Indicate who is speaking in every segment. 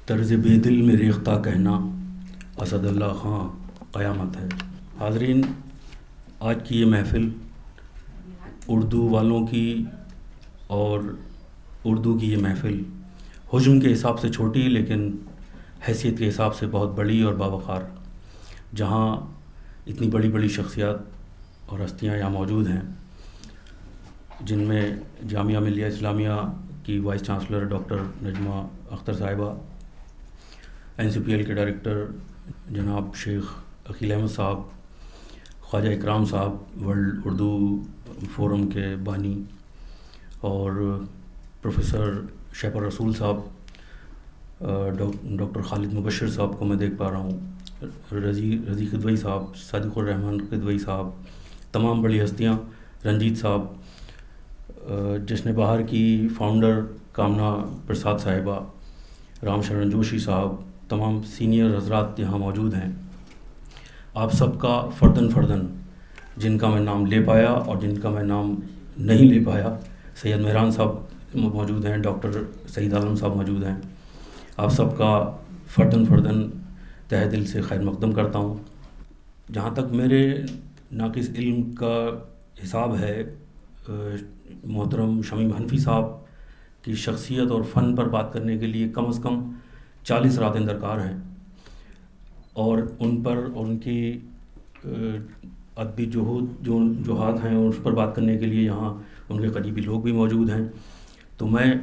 Speaker 1: طرز بے دل میں ریختہ کہنا اسد اللہ خاں قیامت ہے۔ حاضرین، آج کی یہ محفل اردو والوں کی اور اردو کی یہ محفل حجم کے حساب سے چھوٹی لیکن حیثیت کے حساب سے بہت بڑی اور باوقار، جہاں اتنی بڑی بڑی شخصیات اور ہستیاں یہاں موجود ہیں، جن میں جامعہ ملیہ اسلامیہ کی vice chancellor doctor Najma Akhtar صاحبہ، NCPL کے ڈائریکٹر جناب شیخ عقیل احمد صاحب، خواجہ اکرام صاحب ورلڈ اردو فورم کے بانی، اور پروفیسر شیپر رسول صاحب، ڈاکٹر خالد مبشر صاحب کو میں دیکھ پا رہا ہوں، رضی قدوئی صاحب، صادق الرحمن قدوئی صاحب، تمام بڑی ہستیاں، رنجیت صاحب، جشن بہار کی فاؤنڈر کامنا پرساد صاحبہ، رام شرن جوشی صاحب، تمام سینئر حضرات یہاں موجود ہیں۔ آپ سب کا فرداً جن کا میں نام لے پایا اور جن کا میں نام نہیں لے پایا، سید مہران صاحب موجود ہیں، ڈاکٹر سعید عالم صاحب موجود ہیں، آپ سب کا فرداً تہہ دل سے خیر مقدم کرتا ہوں۔ جہاں تک میرے ناقص علم کا حساب ہے، محترم شمیم حنفی صاحب کی شخصیت اور فن پر بات کرنے کے لیے کم از کم 40 راتیں درکار ہیں، اور ان پر اور ان کی ادبی جوہات ہیں، اس پر بات کرنے کے لیے یہاں ان کے قریبی لوگ بھی موجود ہیں۔ تو میں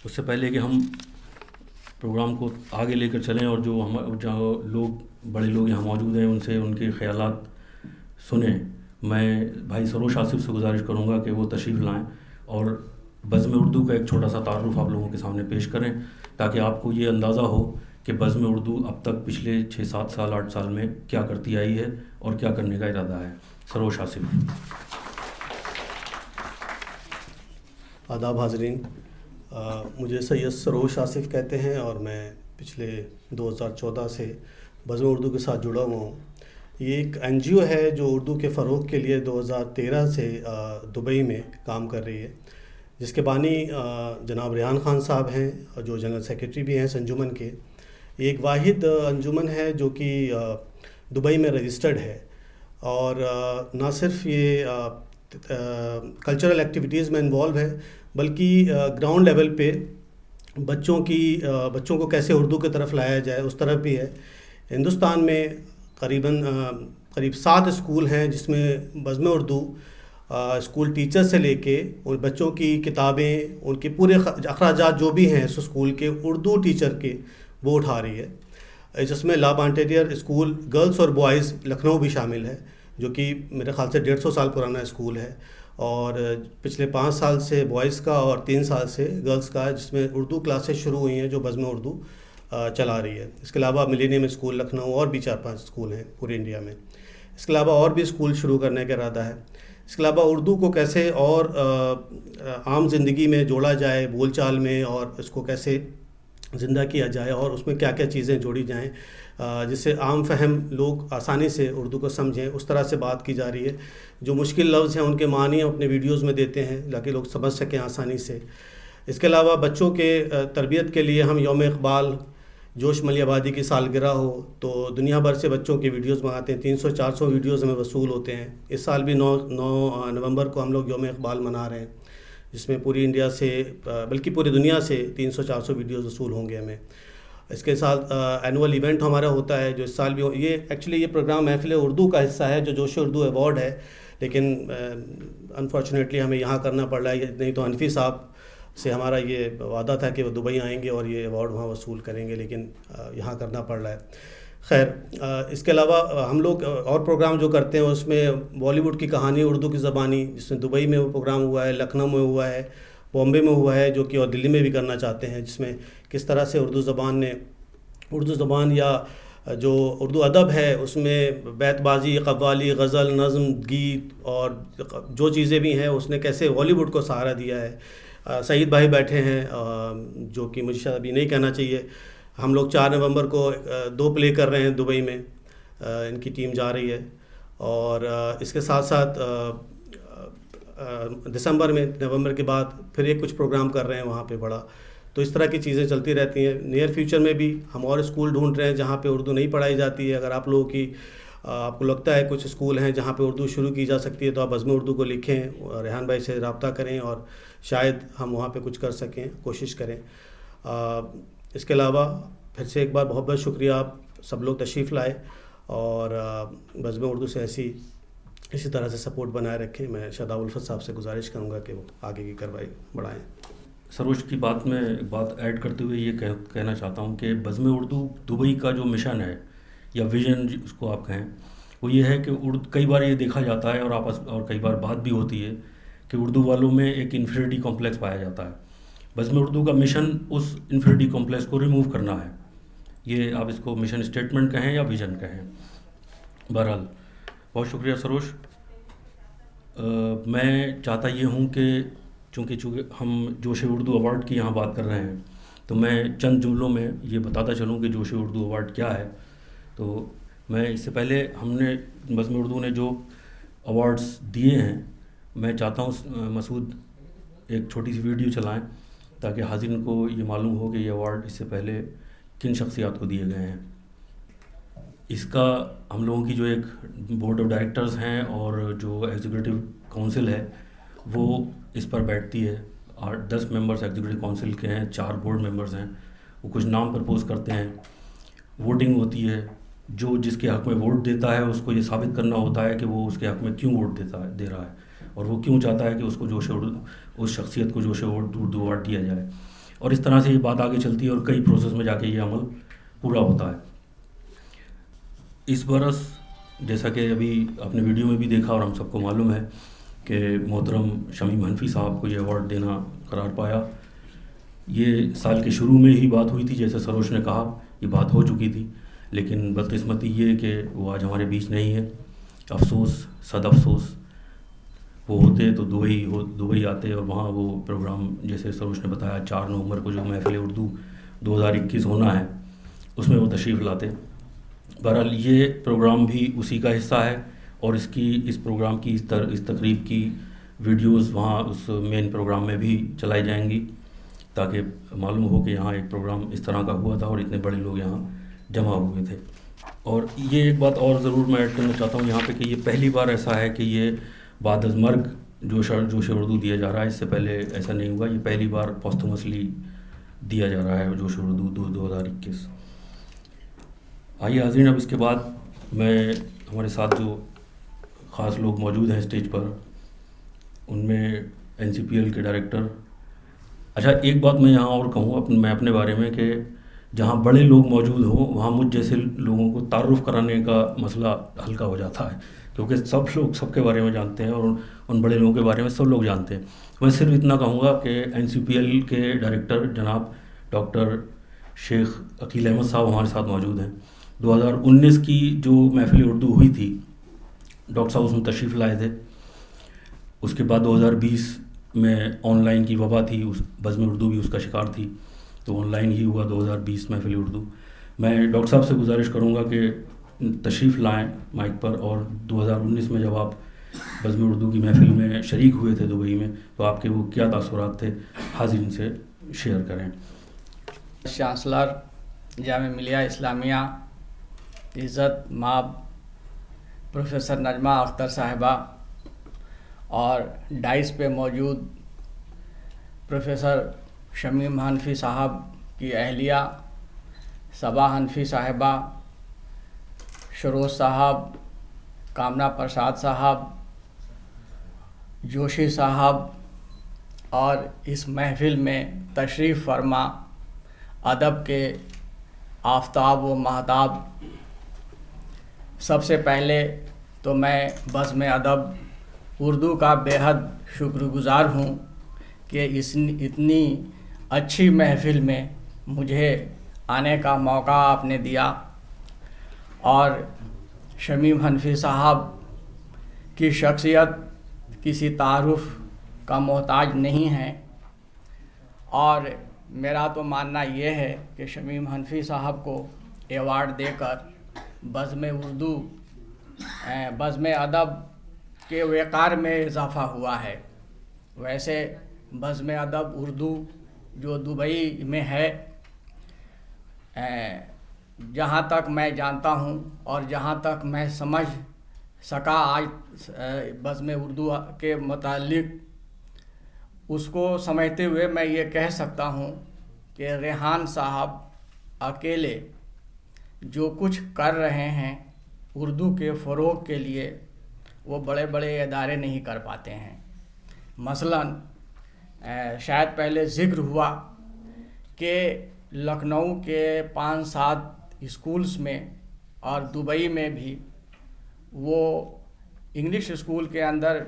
Speaker 1: اس سے پہلے کہ ہم پروگرام کو آگے لے کر چلیں اور جو بڑے لوگ یہاں موجود ہیں ان سے ان کے خیالات سنیں، میں بھائی سروش آصف سے گزارش کروں گا کہ وہ تشریف لائیں اور بزم اردو کا ایک چھوٹا سا تعارف آپ لوگوں کے سامنے پیش کریں، تاکہ آپ کو یہ اندازہ ہو کہ بزم اردو اب تک پچھلے 6-7 سال 8 سال میں کیا کرتی آئی ہے اور کیا کرنے کا ارادہ ہے۔ سروش آصف۔
Speaker 2: آداب حاضرین، مجھے سید سروش آصف کہتے ہیں اور میں پچھلے 2014 سے بزم اردو کے ساتھ جڑا ہوا ہوں۔ یہ ایک NGO ہے جو اردو کے فروغ کے لیے 2013 سے دبئی میں کام کر رہی ہے، جس کے بانی جناب ریحان خان صاحب ہیں، جو جنرل سیکریٹری بھی ہیں اس انجمن کے۔ یہ ایک واحد انجمن ہے جو کہ دبئی میں رجسٹرڈ ہے، اور نہ صرف یہ کلچرل ایکٹیویٹیز میں انوالو ہے، بلکہ گراؤنڈ لیول پہ بچوں کو کیسے اردو کی طرف لایا جائے اس طرف بھی ہے۔ ہندوستان میں قریب 7 اسکول ہیں جس میں بزم اردو اسکول ٹیچر سے لے کے اور بچوں کی کتابیں، ان کے پورے اخراجات جو بھی ہیں اس اسکول کے اردو ٹیچر کے، وہ اٹھا رہی ہے، جس میں لا بانٹیریئر اسکول گرلز اور بوائز لکھنؤ بھی شامل ہے، جو کہ میرے خیال سے 150 سال پرانا اسکول ہے، اور پچھلے 5 سال سے بوائز کا اور 3 سال سے گرلز کا، جس میں اردو کلاسز شروع ہوئی ہیں جو بزم اردو چلا رہی ہے۔ اس کے علاوہ ملینیم اسکول لکھنؤ اور بھی 4-5 اسکول ہیں پورے انڈیا میں۔ اس کے علاوہ اور بھی اسکول شروع کرنے کا ارادہ ہے۔ اس کے علاوہ اردو کو کیسے اور عام زندگی میں جوڑا جائے، بول چال میں، اور اس کو کیسے زندہ کیا جائے اور اس میں کیا کیا چیزیں جوڑی جائیں جس سے عام فہم لوگ آسانی سے اردو کو سمجھیں، اس طرح سے بات کی جا رہی ہے۔ جو مشکل لفظ ہیں ان کے معنی اپنے ویڈیوز میں دیتے ہیں تاکہ لوگ سمجھ سکیں آسانی سے۔ اس کے علاوہ بچوں کے تربیت کے لیے ہم یوم اقبال، جوش ملی آبادی کی سالگرہ ہو تو دنیا بھر سے بچوں کے ویڈیوز منگاتے ہیں، 300-400 ویڈیوز ہمیں وصول ہوتے ہیں۔ اس سال بھی 9 نومبر کو ہم لوگ یوم اقبال منا رہے ہیں، جس میں پوری انڈیا سے بلکہ پوری دنیا سے 300-400 ویڈیوز وصول ہوں گے ہمیں۔ اس کے ساتھ اینول ایونٹ ہمارا ہوتا ہے جو اس سال بھی یہ پروگرام محفل اردو کا حصہ ہے، جو جوش اردو ایوارڈ ہے، لیکن انفارچونیٹلی ہمیں یہاں کرنا پڑ رہا ہے، نہیں تو حنفی صاحب سے ہمارا یہ وعدہ تھا کہ وہ دبئی آئیں گے اور یہ ایوارڈ وہاں وصول کریں گے، لیکن یہاں کرنا پڑ رہا ہے۔ خیر، اس کے علاوہ ہم لوگ اور پروگرام جو کرتے ہیں اس میں بالی ووڈ کی کہانی اردو کی زبانی، جس میں دبئی میں وہ پروگرام ہوا ہے، لکھنؤ میں ہوا ہے، بامبے میں ہوا ہے، جو کہ اور دلی میں بھی کرنا چاہتے ہیں، جس میں کس طرح سے اردو زبان یا جو اردو ادب ہے اس میں بیت بازی، قوالی، غزل، نظم، گیت اور جو چیزیں بھی ہیں اس نے کیسے بالی ووڈ کو سہارا دیا ہے۔ سعید بھائی بیٹھے ہیں جو کہ مجھے ابھی نہیں کہنا چاہیے، ہم لوگ 4 نومبر کو 2 پلے کر رہے ہیں دبئی میں، ان کی ٹیم جا رہی ہے، اور اس کے ساتھ ساتھ دسمبر میں، نومبر کے بعد پھر ایک کچھ پروگرام کر رہے ہیں وہاں پہ بڑا، تو اس طرح کی چیزیں چلتی رہتی ہیں. نیئر فیوچر میں بھی ہم اور اسکول ڈھونڈ رہے ہیں جہاں پہ اردو نہیں پڑھائی جاتی ہے. اگر آپ لوگوں کی آپ کو لگتا ہے کچھ اسکول ہیں جہاں پہ اردو شروع کی جا سکتی ہے تو آپ بزم اردو کو لکھیں, ریحان بھائی سے رابطہ کریں اور شاید ہم وہاں پہ کچھ کر سکیں, کوشش کریں. اس کے علاوہ پھر سے ایک بار بہت بہت شکریہ, آپ سب لوگ تشریف لائے اور بزم اردو سے اسی طرح سے سپورٹ بنائے رکھیں. میں شاداب الفت صاحب سے گزارش کروں گا کہ وہ آگے کی کارروائی بڑھائیں.
Speaker 1: سروش کی بات میں ایک بات ایڈ کرتے ہوئے یہ کہنا چاہتا ہوں کہ بزم اردو دبئی کا جو مشن ہے یا ویژن اس کو آپ کہیں, وہ یہ ہے کہ کئی بار یہ دیکھا جاتا ہے اور کئی بار بات بھی ہوتی ہے کہ اردو والوں میں ایک انفیریٹی کمپلیکس پایا جاتا ہے. بزم اردو کا مشن اس انفیریٹی کمپلیکس کو ریموو کرنا ہے. یہ آپ اس کو مشن اسٹیٹمنٹ کہیں یا ویژن کہیں. بہرحال بہت شکریہ سروش. میں چاہتا یہ ہوں کہ چونکہ ہم جوش اردو ایوارڈ کی یہاں بات کر رہے ہیں تو میں چند جملوں میں یہ بتاتا چلوں کہ جوش اردو ایوارڈ کیا ہے. تو میں اس سے پہلے ہم نے بزم اردو نے جو ایوارڈز دیے ہیں, میں چاہتا ہوں مسعود ایک چھوٹی سی ویڈیو چلائیں تاکہ حاضرین کو یہ معلوم ہو کہ یہ ایوارڈ اس سے پہلے کن شخصیات کو دیے گئے ہیں. اس کا ہم لوگوں کی جو ایک بورڈ آف ڈائریکٹرز ہیں اور جو ایگزیکٹو کونسل ہے وہ اس پر بیٹھتی ہے. 10 ممبرز ایگزیکٹو کونسل کے ہیں, 4 بورڈ ممبرز ہیں. وہ کچھ نام پرپوز کرتے ہیں, ووٹنگ ہوتی ہے. جو جس کے حق میں ووٹ دیتا ہے اس کو یہ ثابت کرنا ہوتا ہے کہ وہ اس کے حق میں کیوں ووٹ دے رہا ہے اور وہ کیوں چاہتا ہے کہ اس کو جوش اردو, اس شخصیت کو جوش اردو ایوارڈ دیا جائے. اور اس طرح سے یہ بات آگے چلتی ہے اور کئی پروسیس میں جا کے یہ عمل پورا ہوتا ہے. اس برس جیسا کہ ابھی آپ نے ویڈیو میں بھی دیکھا اور ہم سب کو معلوم ہے کہ محترم شمیم حنفی صاحب کو یہ ایوارڈ دینا قرار پایا. یہ سال کے شروع میں ہی بات ہوئی تھی, جیسے سروش نے کہا یہ بات ہو چکی تھی, لیکن بدقسمتی یہ کہ وہ آج ہمارے بیچ نہیں ہے. افسوس, صد افسوس. وہ ہوتے تو دبئی آتے اور وہاں وہ پروگرام جیسے سروش نے بتایا 4 نومبر کو جو محفل اردو 2021 ہونا ہے اس میں وہ تشریف لاتے. بہرحال یہ پروگرام بھی اسی کا حصہ ہے اور اس پروگرام کی اس تقریب کی ویڈیوز وہاں اس مین پروگرام میں بھی چلائی جائیں گی تاکہ معلوم ہو کہ یہاں ایک پروگرام اس طرح کا ہوا تھا اور اتنے بڑے لوگ یہاں جمع ہوئے تھے. اور یہ ایک بات اور ضرور میں ایڈ کرنا چاہتا ہوں یہاں پہ کہ یہ پہلی بار ایسا ہے کہ یہ بعد از مرگ جوش اردو دیا جا رہا ہے. اس سے پہلے ایسا نہیں ہوا, یہ پہلی بار پوسٹھمسلی دیا جا رہا ہے جوش اردو 2021. آئیے حاضرین, اب اس کے بعد میں ہمارے ساتھ جو خاص لوگ موجود ہیں اسٹیج پر ان میں NCPL کے ڈائریکٹر. اچھا ایک بات میں یہاں اور کہوں میں اپنے بارے میں کہ جہاں بڑے لوگ موجود ہوں وہاں مجھ جیسے لوگوں کو تعارف کرانے کا مسئلہ ہلکا ہو جاتا ہے کیونکہ سب لوگ سب کے بارے میں جانتے ہیں اور ان بڑے لوگوں کے بارے میں سب لوگ جانتے ہیں. میں صرف اتنا کہوں گا کہ NCPL کے ڈائریکٹر جناب ڈاکٹر شیخ عقیل احمد صاحب ہمارے ساتھ موجود ہیں. 2019 کی جو محفل اردو ہوئی تھی ڈاکٹر صاحب اس میں تشریف لائے تھے. اس کے بعد 2020 میں آن لائن کی وبا تھی, بزم اردو بھی اس کا شکار تھی, تو آن لائن ہی ہوا 2020 محفل اردو. میں ڈاکٹر صاحب سے گزارش کروں گا کہ تشریف لائیں مائک پر, اور 2019 میں جب آپ بزم اردو کی محفل میں شریک ہوئے تھے دبئی میں تو آپ کے وہ کیا تاثرات تھے حاضرین سے شیئر کریں.
Speaker 3: چانسلر جامعہ ملیہ اسلامیہ عزت ماب پروفیسر نجمہ اختر صاحبہ اور ڈائس پہ موجود پروفیسر شمیم حنفی صاحب کی اہلیہ صبا حنفی صاحبہ, شروز صاحب, کامنا پرساد صاحب, جوشی صاحب, اور اس محفل میں تشریف فرما ادب کے آفتاب و مہتاب. سب سے پہلے تو میں بزم ادب اردو کا بے حد شکر گزار ہوں کہ اتنی اچھی محفل میں مجھے آنے کا موقع آپ نے دیا. اور شمیم حنفی صاحب کی شخصیت کسی تعارف کا محتاج نہیں ہے, اور میرا تو ماننا یہ ہے کہ شمیم حنفی صاحب کو ایوارڈ دے کر بزم ادب کے وقار میں اضافہ ہوا ہے. ویسے بزم ادب اردو جو دبئی میں ہے، جہاں تک میں جانتا ہوں اور جہاں تک میں سمجھ سکا آج بزم اردو کے متعلق، اس کو سمجھتے ہوئے میں یہ کہہ سکتا ہوں کہ ریحان صاحب اکیلے جو کچھ کر رہے ہیں اردو کے فروغ کے لیے، وہ بڑے بڑے ادارے نہیں کر پاتے ہیں۔ مثلاً شاید پہلے ذکر ہوا کہ لکھنؤ کے 5-7 اسکولز میں اور دبئی میں بھی وہ انگلش اسکول کے اندر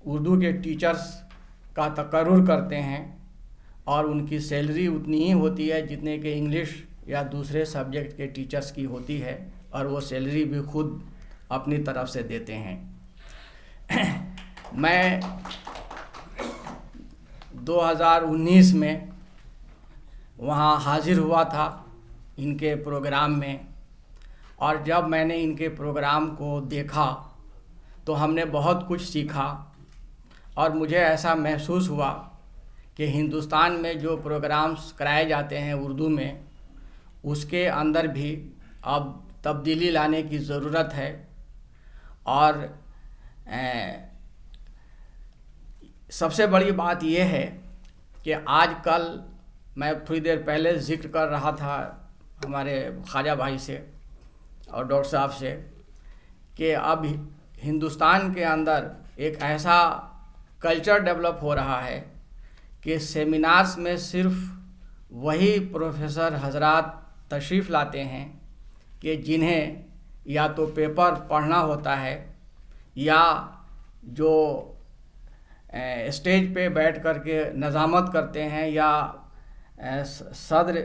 Speaker 3: اردو کے ٹیچرز کا تقرر کرتے ہیں، اور ان کی سیلری اتنی ہی ہوتی ہے جتنے کہ انگلش یا دوسرے سبجیکٹ کے ٹیچرز کی ہوتی ہے، اور وہ سیلری بھی خود اپنی طرف سے دیتے ہیں۔ میں 2019 میں وہاں حاضر ہوا تھا ان کے پروگرام میں، اور جب میں نے ان کے پروگرام کو دیکھا تو ہم نے بہت کچھ سیکھا، اور مجھے ایسا محسوس ہوا کہ ہندوستان میں جو پروگرامز کرائے جاتے ہیں اردو میں، اس کے اندر بھی اب تبدیلی لانے کی ضرورت ہے۔ اور سب سے بڑی بات یہ ہے کہ آج کل میں تھوڑی دیر پہلے ذکر کر رہا تھا ہمارے خواجہ بھائی سے اور ڈاکٹر صاحب سے کہ اب ہندوستان کے اندر ایک ایسا کلچر ڈیولپ ہو رہا ہے کہ سیمینارز میں صرف وہی پروفیسر حضرات تشریف لاتے ہیں کہ جنہیں یا تو پیپر پڑھنا ہوتا ہے، یا جو اسٹیج پہ بیٹھ کر کے نظامت کرتے ہیں یا صدر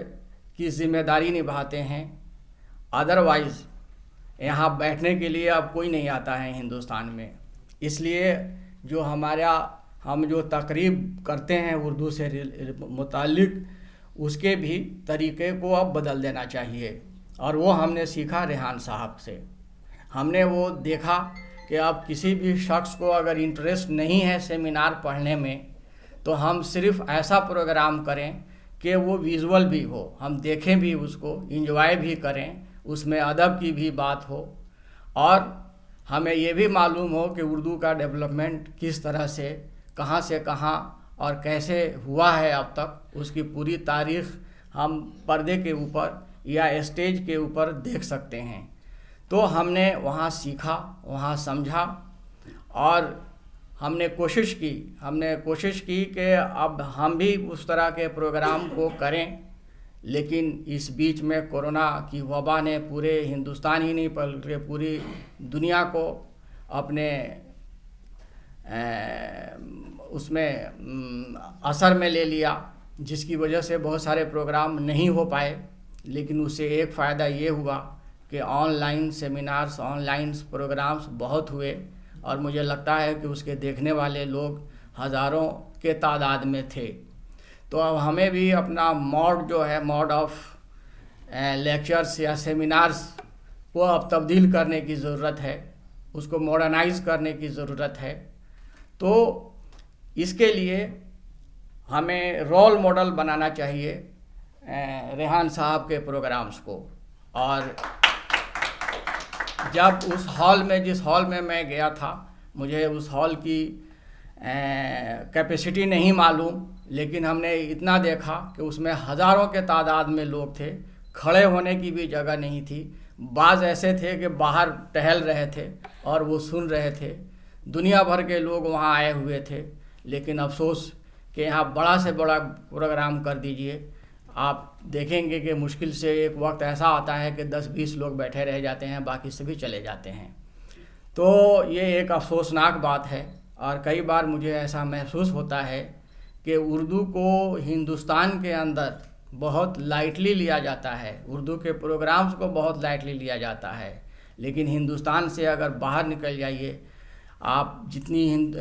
Speaker 3: کی ذمہ داری نبھاتے ہیں۔ ادروائز یہاں بیٹھنے کے لیے اب کوئی نہیں آتا ہے ہندوستان میں۔ اس لیے ہم جو تقریب کرتے ہیں اردو سے متعلق، اس کے بھی طریقے کو اب بدل دینا چاہیے، اور وہ ہم نے سیکھا ریحان صاحب سے۔ ہم نے وہ دیکھا کہ اب کسی بھی شخص کو اگر انٹرسٹ نہیں ہے سیمینار پڑھنے میں، تو ہم صرف ایسا پروگرام کریں کہ وہ ویژول بھی ہو، ہم دیکھیں بھی اس کو، انجوائے بھی کریں، اس میں ادب کی بھی بات ہو، اور ہمیں یہ بھی معلوم ہو کہ اردو کا ڈیولپمنٹ کس طرح سے کہاں اور کیسے ہوا ہے اب تک، اس کی پوری تاریخ ہم پردے کے اوپر یا اسٹیج کے اوپر دیکھ سکتے ہیں۔ تو ہم نے وہاں سیکھا، وہاں سمجھا، اور ہم نے کوشش کی کہ اب ہم بھی اس طرح کے پروگرام کو کریں، لیکن اس بیچ میں کورونا کی وبا نے پورے ہندوستان ہی نہیں بلکہ پوری دنیا کو اپنے اس میں اثر میں لے لیا، جس کی وجہ سے بہت سارے پروگرام نہیں ہو پائے۔ لیکن اس سے ایک فائدہ یہ ہوا کہ online seminars, online programmes بہت ہوئے، اور مجھے لگتا ہے کہ اس کے دیکھنے والے لوگ ہزاروں کے تعداد میں تھے۔ تو اب ہمیں بھی اپنا موڈ آف لیکچرز یا سیمینارز وہ اب تبدیل کرنے کی ضرورت ہے، اس کو ماڈرنائز کرنے کی ضرورت ہے۔ تو اس کے لیے ہمیں رول ماڈل بنانا چاہیے ریحان صاحب کے پروگرامز کو۔ اور جب جس ہال میں میں گیا تھا، مجھے اس ہال کی کیپیسٹی نہیں معلوم، لیکن ہم نے اتنا دیکھا کہ اس میں ہزاروں کے تعداد میں لوگ تھے، کھڑے ہونے کی بھی جگہ نہیں تھی۔ بعض ایسے تھے کہ باہر ٹہل رہے تھے اور وہ سن رہے تھے۔ دنیا بھر کے لوگ وہاں آئے ہوئے تھے، لیکن افسوس کہ یہاں بڑا سے بڑا پروگرام کر دیجئے، آپ دیکھیں گے کہ مشکل سے ایک وقت ایسا آتا ہے کہ 10-20 لوگ بیٹھے رہ جاتے ہیں، باقی سبھی چلے جاتے ہیں۔ تو یہ ایک افسوسناک بات ہے، اور کئی بار مجھے ایسا محسوس ہوتا ہے کہ اردو کو ہندوستان کے اندر بہت لائٹلی لیا جاتا ہے، اردو کے پروگرامز کو بہت لائٹلی لیا جاتا ہے، لیکن ہندوستان سے اگر باہر نکل جائیے، آپ جتنی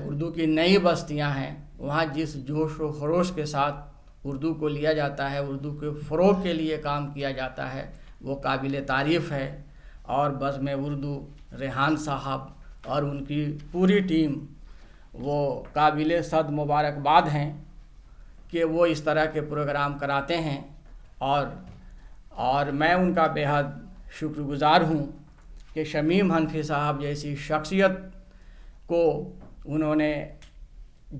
Speaker 3: اردو کی نئی بستیاں ہیں، وہاں جس جوش و خروش کے ساتھ اردو کو لیا جاتا ہے، اردو کے فروغ کے لیے کام کیا جاتا ہے، وہ قابل تعریف ہے۔ اور بزم اردو ریحان صاحب اور ان کی پوری ٹیم وہ قابل صد مبارکباد ہیں کہ وہ اس طرح کے پروگرام کراتے ہیں، اور میں ان کا بے حد شکر گزار ہوں کہ شمیم حنفی صاحب جیسی شخصیت کو انہوں نے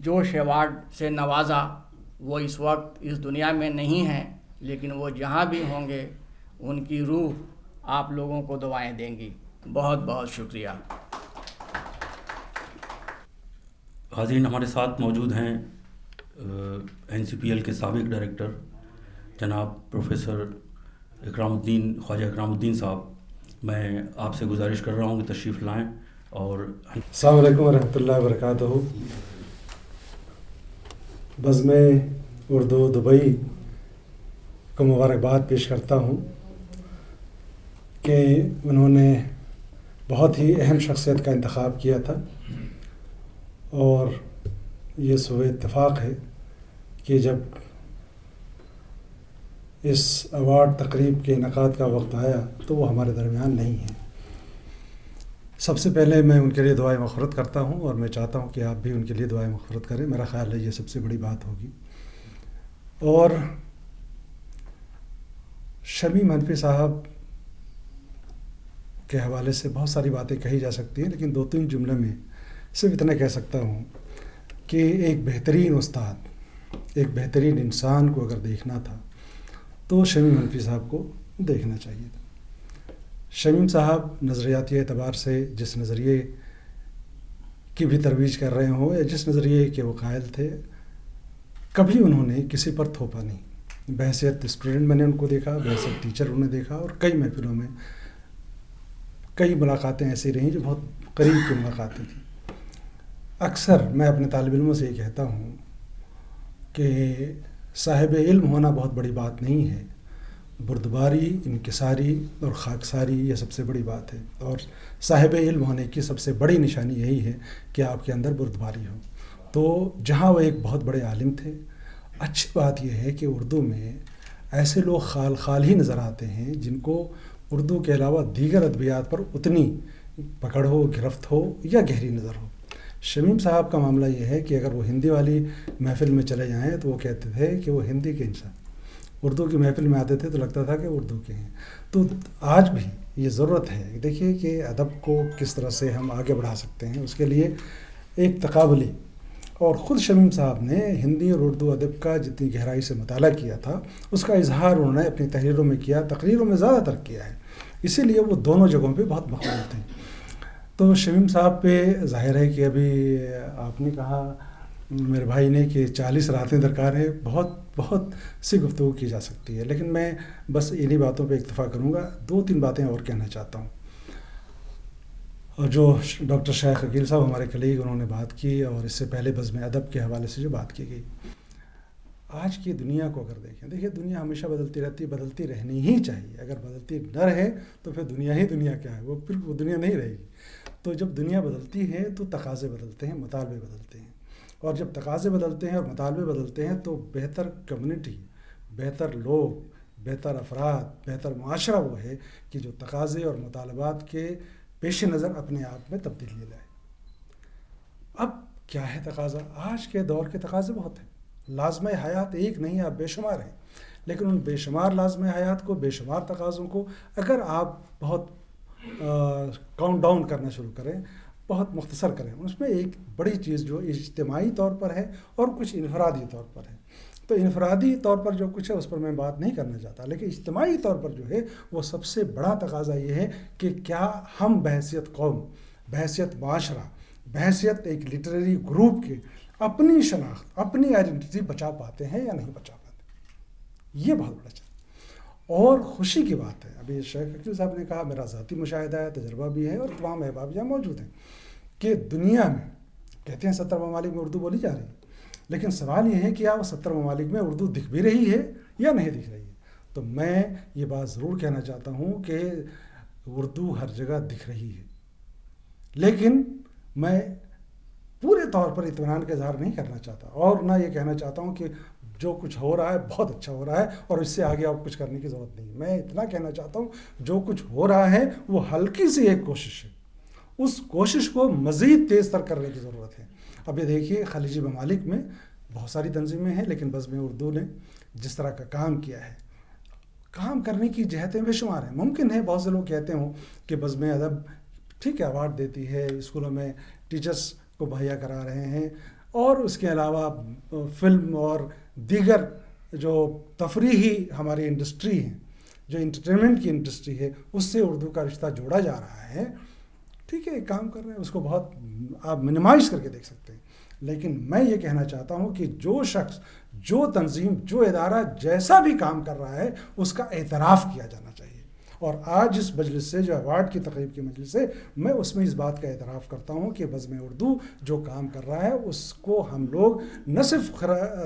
Speaker 3: جوش ایوارڈ سے نوازا. وہ اس وقت اس دنیا میں نہیں ہیں، لیکن وہ جہاں بھی ہوں گے ان کی روح آپ لوگوں کو دعائیں دیں گی. بہت بہت شکریہ.
Speaker 1: حاضرین، ہمارے ساتھ موجود ہیں NCPL کے سابق ڈائریکٹر جناب پروفیسر خواجہ اکرام الدین صاحب. میں آپ سے گزارش کر رہا ہوں کہ تشریف لائیں. اور
Speaker 4: السلام علیکم ورحمۃ اللہ وبرکاتہ. بزم اردو دبئی کو مبارکباد پیش کرتا ہوں کہ انہوں نے بہت ہی اہم شخصیت کا انتخاب کیا تھا، اور یہ سوء اتفاق ہے کہ جب اس ایوارڈ تقریب کے انعقاد کا وقت آیا تو وہ ہمارے درمیان نہیں ہیں. سب سے پہلے میں ان کے لیے دعائیں مغفرت کرتا ہوں، اور میں چاہتا ہوں کہ آپ بھی ان کے لیے دعائیں مغفرت کریں. میرا خیال ہے یہ سب سے بڑی بات ہوگی. اور شمیم حنفی صاحب کے حوالے سے بہت ساری باتیں کہی جا سکتی ہیں، لیکن 2-3 جملے میں صرف اتنا کہہ سکتا ہوں کہ ایک بہترین استاد، ایک بہترین انسان کو اگر دیکھنا تھا تو شمیم حنفی صاحب کو دیکھنا چاہیے تھا. شمیم صاحب نظریاتی اعتبار سے جس نظریے کی بھی ترویج کر رہے ہوں یا جس نظریے کے وہ قائل تھے، کبھی انہوں نے کسی پر تھوپا نہیں. بحیثیت اسٹوڈنٹ میں نے ان کو دیکھا، بحیثیت ٹیچر انہیں دیکھا، اور کئی محفلوں میں کئی ملاقاتیں ایسی رہیں جو بہت قریب کی ملاقاتیں تھیں. اکثر میں اپنے طالب علموں سے یہ کہتا ہوں کہ صاحب علم ہونا بہت بڑی بات نہیں ہے، بردباری، انکساری اور خاکساری یہ سب سے بڑی بات ہے. اور صاحب علم ہونے کی سب سے بڑی نشانی یہی ہے کہ آپ کے اندر بردباری ہو. تو جہاں وہ ایک بہت بڑے عالم تھے، اچھی بات یہ ہے کہ اردو میں ایسے لوگ خال خال ہی نظر آتے ہیں جن کو اردو کے علاوہ دیگر ادبیات پر اتنی پکڑ ہو، گرفت ہو یا گہری نظر ہو. شمیم صاحب کا معاملہ یہ ہے کہ اگر وہ ہندی والی محفل میں چلے جائیں تو وہ کہتے تھے کہ وہ ہندی کے انسان، اردو کی محفل میں آتے تھے تو لگتا تھا کہ اردو کے ہیں. تو آج بھی یہ ضرورت ہے، دیکھیے کہ ادب کو کس طرح سے ہم آگے بڑھا سکتے ہیں. اس کے لیے ایک تقابلی، اور خود شمیم صاحب نے ہندی اور اردو ادب کا جتنی گہرائی سے مطالعہ کیا تھا اس کا اظہار انہوں نے اپنی تحریروں میں کیا، تقریروں میں زیادہ تر کیا ہے. اسی لیے وہ دونوں جگہوں پہ بہت مقبول تھے. تو شمیم صاحب پہ ظاہر ہے کہ ابھی آپ نے کہا میرے بھائی نے کہ 40 راتیں درکار ہے، بہت سی گفتگو کی جا سکتی ہے، لیکن میں بس انہی باتوں پہ اکتفا کروں گا. 2-3 باتیں اور کہنا چاہتا ہوں. اور جو ڈاکٹر شیخ عقیل صاحب ہمارے کلیگ انہوں نے بات کی، اور اس سے پہلے بزم ادب کے حوالے سے جو بات کی گئی، آج کی دنیا کو اگر دیکھیں دنیا ہمیشہ بدلتی رہتی ہے، بدلتی رہنی ہی چاہیے. اگر بدلتی نہ رہے تو پھر دنیا کیا ہے، پھر وہ دنیا نہیں رہے گی. تو جب دنیا بدلتی ہے تو تقاضے بدلتے ہیں، مطالبے بدلتے ہیں، اور جب تقاضے بدلتے ہیں اور مطالبے بدلتے ہیں تو بہتر کمیونٹی، بہتر لوگ، بہتر افراد، بہتر معاشرہ وہ ہے کہ جو تقاضے اور مطالبات کے پیش نظر اپنے آپ میں تبدیلی لائے. اب کیا ہے تقاضا؟ آج کے دور کے تقاضے بہت ہیں. لازمہ حیات ایک نہیں، آپ بے شمار ہیں، لیکن ان بے شمار لازمہ حیات کو، بے شمار تقاضوں کو اگر آپ بہت کاؤنٹ ڈاؤن کرنا شروع کریں، بہت مختصر کریں، اس میں ایک بڑی چیز جو اجتماعی طور پر ہے اور کچھ انفرادی طور پر ہے. تو انفرادی طور پر جو کچھ ہے اس پر میں بات نہیں کرنا چاہتا، لیکن اجتماعی طور پر جو ہے وہ سب سے بڑا تقاضا یہ ہے کہ کیا ہم بحیثیت قوم، بحیثیت معاشرہ، بحیثیت ایک لٹریری گروپ کے اپنی شناخت، اپنی آئیڈینٹی بچا پاتے ہیں یا نہیں بچا پاتے. یہ بہت بڑا چیز اور خوشی کی بات ہے. ابھی شیخ عقیل صاحب نے کہا، میرا ذاتی مشاہدہ ہے، تجربہ بھی ہے، اور تمام احباب یہاں موجود ہیں، کہ دنیا میں کہتے ہیں 70 ممالک میں اردو بولی جا رہی ہے، لیکن سوال یہ ہے کہ وہ 70 ممالک میں اردو دکھ بھی رہی ہے یا نہیں دکھ رہی ہے. تو میں یہ بات ضرور کہنا چاہتا ہوں کہ اردو ہر جگہ دکھ رہی ہے، لیکن میں پورے طور پر اطمینان کا اظہار نہیں کرنا چاہتا، اور نہ یہ کہنا چاہتا ہوں کہ جو کچھ ہو رہا ہے بہت اچھا ہو رہا ہے اور اس سے آگے آپ کچھ کرنے کی ضرورت نہیں. میں اتنا کہنا چاہتا ہوں جو کچھ ہو رہا ہے وہ ہلکی سی ایک کوشش ہے، اس کوشش کو مزید تیز تر کرنے کی ضرورت ہے. اب یہ دیکھیے خلیجی ممالک میں بہت ساری تنظیمیں ہیں، لیکن بزم اردو نے جس طرح کا کام کیا ہے، کام کرنے کی جہتیں بے شمار ہیں. ممکن ہے بہت سے لوگ کہتے ہوں کہ بزم ادب ٹھیک ہے ایوارڈ دیتی ہے، اسکولوں میں ٹیچرس کو مہیا کرا رہے ہیں، اور اس کے علاوہ فلم اور دیگر جو تفریحی ہماری انڈسٹری ہے، جو انٹرٹینمنٹ کی انڈسٹری ہے، اس سے اردو کا رشتہ جوڑا جا رہا ہے. ٹھیک ہے کام کر رہے ہیں، اس کو بہت آپ منیمائز کر کے دیکھ سکتے ہیں، لیکن میں یہ کہنا چاہتا ہوں کہ جو شخص، جو تنظیم، جو ادارہ جیسا بھی کام کر رہا ہے اس کا اعتراف کیا جانا چاہیے. اور آج اس مجلس سے، جو ایوارڈ کی تقریب کی مجلس سے، میں اس میں اس بات کا اعتراف کرتا ہوں کہ بزم اردو جو کام کر رہا ہے اس کو ہم لوگ نہ صرف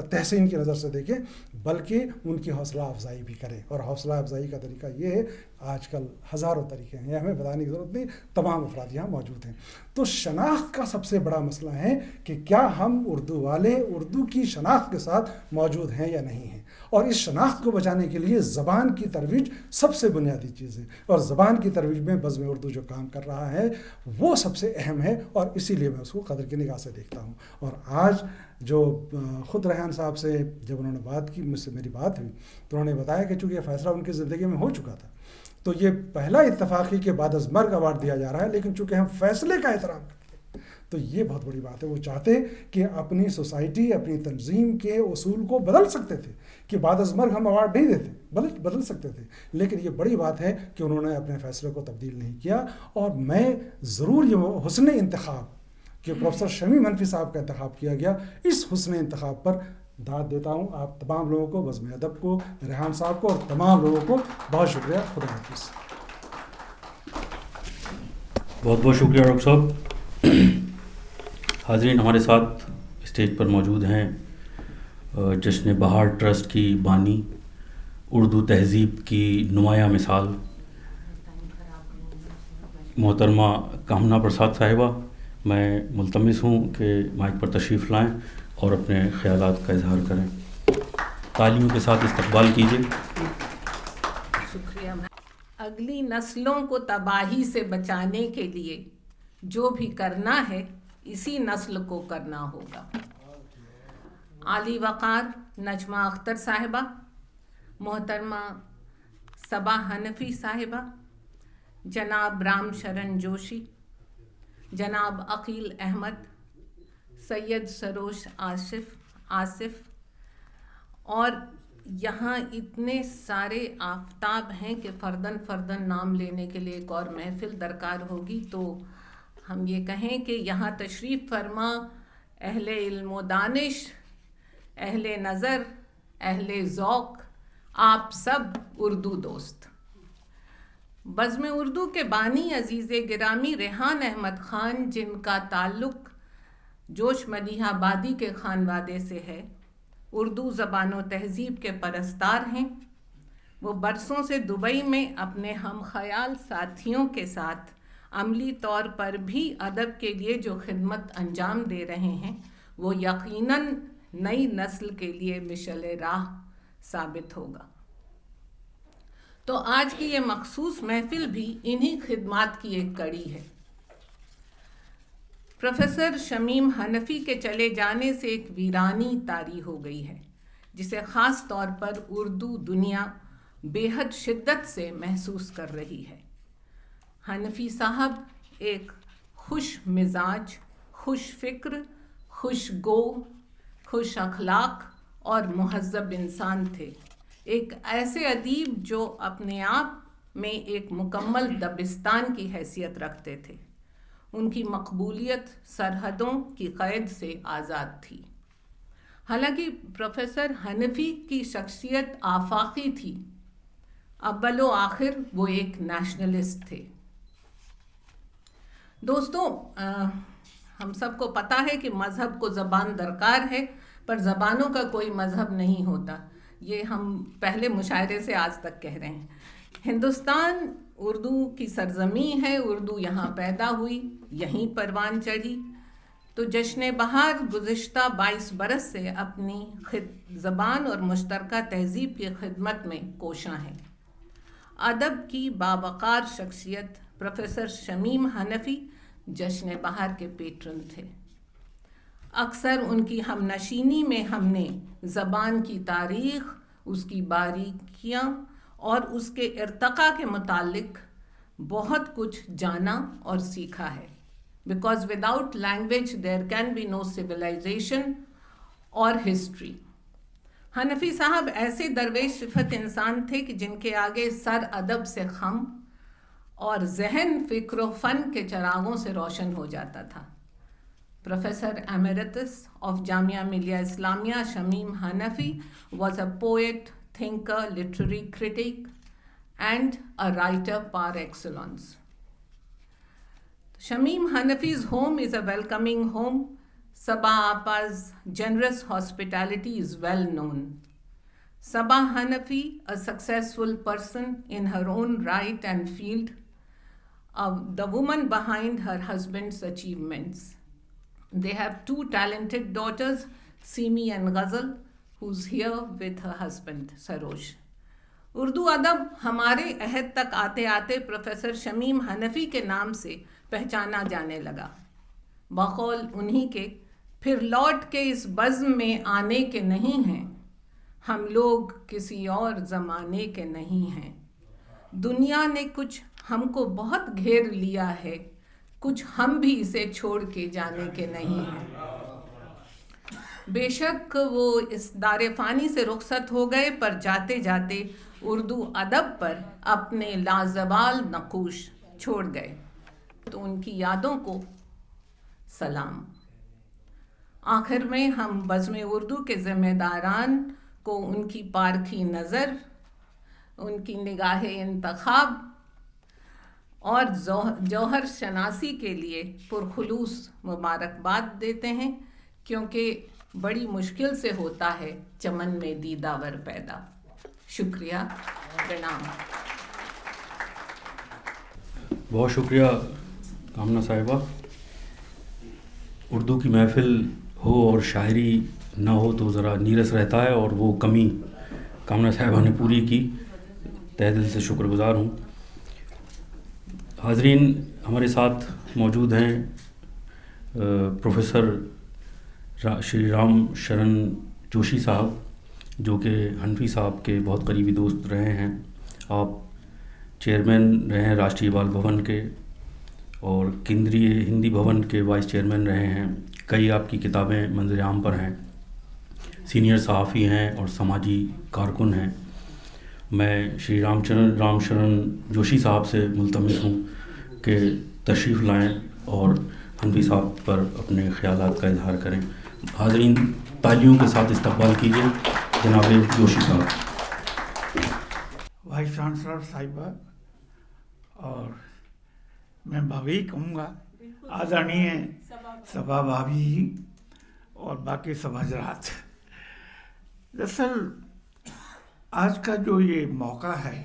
Speaker 4: تحسین کی نظر سے دیکھیں بلکہ ان کی حوصلہ افزائی بھی کریں. اور حوصلہ افزائی کا طریقہ یہ ہے، آج کل ہزاروں طریقے ہیں، ہمیں بتانے کی ضرورت نہیں، تمام افراد یہاں موجود ہیں. تو شناخت کا سب سے بڑا مسئلہ ہے کہ کیا ہم اردو والے اردو کی شناخت کے ساتھ موجود ہیں یا نہیں ہیں. اور اس شناخت کو بچانے کے لیے زبان کی ترویج سب سے بنیادی چیز ہے، اور زبان کی ترویج میں بزم اردو جو کام کر رہا ہے وہ سب سے اہم ہے، اور اسی لیے میں اس کو قدر کی نگاہ سے دیکھتا ہوں. اور آج جو خود ریحان صاحب سے جب انہوں نے بات کی، مجھ سے میری بات ہوئی، تو انہوں نے بتایا کہ چونکہ یہ فیصلہ ان کی زندگی میں ہو چکا تھا، تو یہ پہلا اتفاقی کہ بعد از مرگ ایوارڈ دیا جا رہا ہے، لیکن چونکہ ہم فیصلے کا احترام کرتے ہیں تو یہ بہت بڑی بات ہے. وہ چاہتے کہ اپنی سوسائٹی، اپنی تنظیم کے اصول کو بدل سکتے تھے کہ بعد از مرگ ہم ایوارڈ نہیں دیتے، بدل سکتے تھے، لیکن یہ بڑی بات ہے کہ انہوں نے اپنے فیصلے کو تبدیل نہیں کیا. اور میں ضرور یہ حسن انتخاب کہ پروفیسر شمیم حنفی صاحب کا انتخاب کیا گیا، اس حسن انتخاب پر داد دیتا ہوں. آپ تمام لوگوں کو، بزم ادب کو، ریحان صاحب کو اور تمام لوگوں کو بہت شکریہ. خدا حافظ.
Speaker 1: بہت بہت شکریہ ڈاکٹر صاحب. حاضرین، ہمارے ساتھ اسٹیج پر موجود ہیں جشن بہار ٹرسٹ کی بانی، اردو تہذیب کی نمایاں مثال محترمہ کامنا پرساد صاحبہ. میں ملتمس ہوں کہ مائک پر تشریف لائیں اور اپنے خیالات کا اظہار کریں. تالیوں کے ساتھ استقبال کیجیے.
Speaker 5: شکریہ. اگلی نسلوں کو تباہی سے بچانے کے لیے جو بھی کرنا ہے اسی نسل کو کرنا ہوگا. عالی وقار نجمہ اختر صاحبہ، محترمہ صبا حنفی صاحبہ، جناب رام شرن جوشی، جناب عقیل احمد، سید سروش آصف، اور یہاں اتنے سارے آفتاب ہیں کہ فردن نام لینے کے لیے ایک اور محفل درکار ہوگی. تو ہم یہ کہیں کہ یہاں تشریف فرما اہل علم و دانش، اہل نظر، اہل ذوق، آپ سب اردو دوست. بزم اردو کے بانی عزیز گرامی ریحان احمد خان، جن کا تعلق جوش ملیح آبادی کے خانوادے سے ہے، اردو زبان و تہذیب کے پرستار ہیں. وہ برسوں سے دبئی میں اپنے ہم خیال ساتھیوں کے ساتھ عملی طور پر بھی ادب کے لیے جو خدمت انجام دے رہے ہیں وہ یقیناً نئی نسل کے لیے مشعل راہ ثابت ہوگا. تو آج کی یہ مخصوص محفل بھی انہی خدمات کی ایک کڑی ہے. پروفیسر شمیم حنفی کے چلے جانے سے ایک ویرانی طاری ہو گئی ہے جسے خاص طور پر اردو دنیا بے حد شدت سے محسوس کر رہی ہے. حنفی صاحب ایک خوش مزاج، خوش فکر، خوش گو، خوش اخلاق اور مہذب انسان تھے. ایک ایسے ادیب جو اپنے آپ میں ایک مکمل دبستان کی حیثیت رکھتے تھے. ان کی مقبولیت سرحدوں کی قید سے آزاد تھی. حالانکہ پروفیسر حنفی کی شخصیت آفاقی تھی، اول و آخر وہ ایک نیشنلسٹ تھے. دوستوں، ہم سب کو پتہ ہے کہ مذہب کو زبان درکار ہے، پر زبانوں کا کوئی مذہب نہیں ہوتا. یہ ہم پہلے مشاعرے سے آج تک کہہ رہے ہیں. ہندوستان اردو کی سرزمین ہے، اردو یہاں پیدا ہوئی، یہیں پروان چڑھی. تو جشن بہار گزشتہ 22 برس سے اپنی زبان اور مشترکہ تہذیب کی خدمت میں کوشاں ہے. ادب کی باوقار شخصیت پروفیسر شمیم حنفی جشن بہار کے پیٹرن تھے. اکثر ان کی ہم نشینی میں ہم نے زبان کی تاریخ، اس کی باریکیاں اور اس کے ارتقاء کے متعلق بہت کچھ جانا اور سیکھا ہے. Because without language there can be no civilisation اور ہسٹری. حنفی صاحب ایسے درویش صفت انسان تھے کہ جن کے آگے سر ادب سے خم اور ذہن فکر و فن کے چراغوں سے روشن ہو جاتا تھا. Professor emeritus of Jamia Millia Islamia Shamim Hanafi was a poet, thinker, literary critic and a writer par excellence. Shamim Hanafi's home is a welcoming home. Sabah Appa's generous hospitality is well known. Sabah Hanafi, a successful person in her own right and field, the woman behind her husband's achievements. They have 2 talented daughters, Simi and Ghazal, who's here with her husband, Sarosh. Urdu ادب ہمارے عہد تک آتے آتے professor Shamim حنفی کے نام سے پہچانا جانے لگا. بقول انہی کے پھر لوٹ کے اس بزم میں آنے کے نہیں ہیں، ہم لوگ کسی اور زمانے کے نہیں ہیں. دنیا نے کچھ ہم کو بہت گھیر لیا ہے، کچھ ہم بھی اسے چھوڑ کے جانے کے نہیں ہیں. بے شک وہ اس دار فانی سے رخصت ہو گئے، پر جاتے جاتے اردو ادب پر اپنے لازوال نقوش چھوڑ گئے. تو ان کی یادوں کو سلام. آخر میں ہم بزم اردو کے ذمہ داران کو ان کی پارکھی نظر، ان کی نگاہ انتخاب اور جوہر شناسی کے لیے پرخلوص مبارکباد دیتے ہیں، کیونکہ بڑی مشکل سے ہوتا ہے چمن میں دیداور پیدا. شکریہ. پرنام.
Speaker 1: بہت شکریہ کامنا صاحبہ. اردو کی محفل ہو اور شاعری نہ ہو تو ذرا نیرس رہتا ہے، اور وہ کمی کامنا صاحبہ نے پوری کی. تہ دل سے شکر گزار ہوں. حاضرین، ہمارے ساتھ موجود ہیں پروفیسر شری رام شرن جوشی صاحب، جو کہ حنفی صاحب کے بہت قریبی دوست رہے ہیں. آپ چیئرمین رہے ہیں راشٹریہ بال بھون کے، اور کیندریہ ہندی بھون کے وائس چیئرمین رہے ہیں. کئی آپ کی کتابیں منظر عام پر ہیں. سینئر صحافی ہیں اور سماجی کارکن ہیں. میں شری رام شرن جوشی صاحب سے ملتمس ہوں کہ تشریف لائیں اور حنفی صاحب پر اپنے خیالات کا اظہار کریں. حاضرین، تالیوں کے ساتھ استقبال کیجیے جناب جوشی صاحب.
Speaker 6: وائس چانسلر صاحبہ، اور میں بھابھی کہوں گا، آدرنیہ سبھا بھابھی اور باقی سب حضرات. دراصل آج کا جو یہ موقع ہے،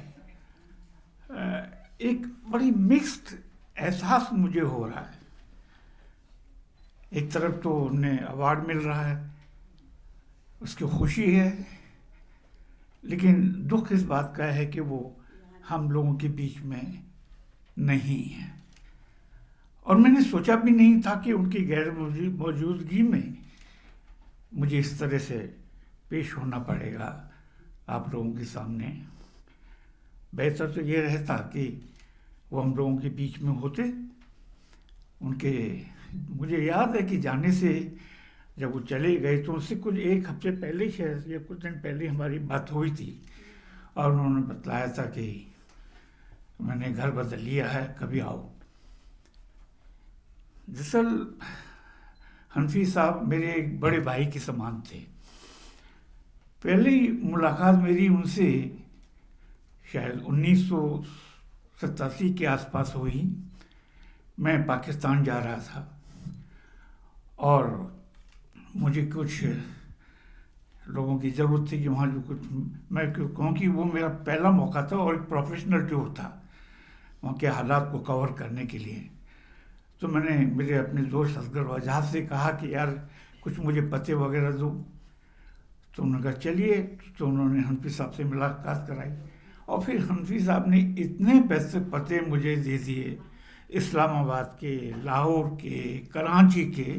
Speaker 6: ایک بڑی مکسڈ احساس مجھے ہو رہا ہے. ایک طرف تو انہیں ایوارڈ مل رہا ہے، اس کی خوشی ہے، لیکن دکھ اس بات کا ہے کہ وہ ہم لوگوں کے بیچ میں نہیں ہے. اور میں نے سوچا بھی نہیں تھا کہ ان کی غیر موجودگی میں مجھے اس طرح سے پیش ہونا پڑے گا آپ لوگوں کے سامنے. بہتر تو یہ رہتا کہ وہ ہم لوگوں کے بیچ میں ہوتے. ان کے مجھے یاد ہے کہ جانے سے جب وہ چلے گئے تو ان سے کچھ 1 ہفتے پہلے شاید یا کچھ دن پہلے ہماری بات ہوئی تھی، اور انہوں نے بتلایا تھا کہ میں نے گھر بدل لیا ہے، کبھی آؤ. دراصل حنفی صاحب میرے ایک بڑے بھائی کے سامان تھے. پہلی ملاقات میری ان سے شاید 1987 کے آس پاس ہوئی. میں پاکستان جا رہا تھا اور مجھے کچھ لوگوں کی ضرورت تھی کہ وہاں جو کچھ میں کہوں کہ وہ میرا پہلا موقع تھا اور ایک پروفیشنل ٹور تھا وہاں کے حالات کو کور کرنے کے لیے. تو میں نے میرے اپنے دوست اصغر وجاہت سے کہا کہ یار کچھ مجھے پتے وغیرہ دو. تو انہوں نے کہا چلیے. تو انہوں نے حنفی صاحب سے ملاقات کرائی، اور پھر حنفی صاحب نے اتنے پیسے پتے مجھے دے دیے، اسلام آباد کے، لاہور کے، کراچی کے.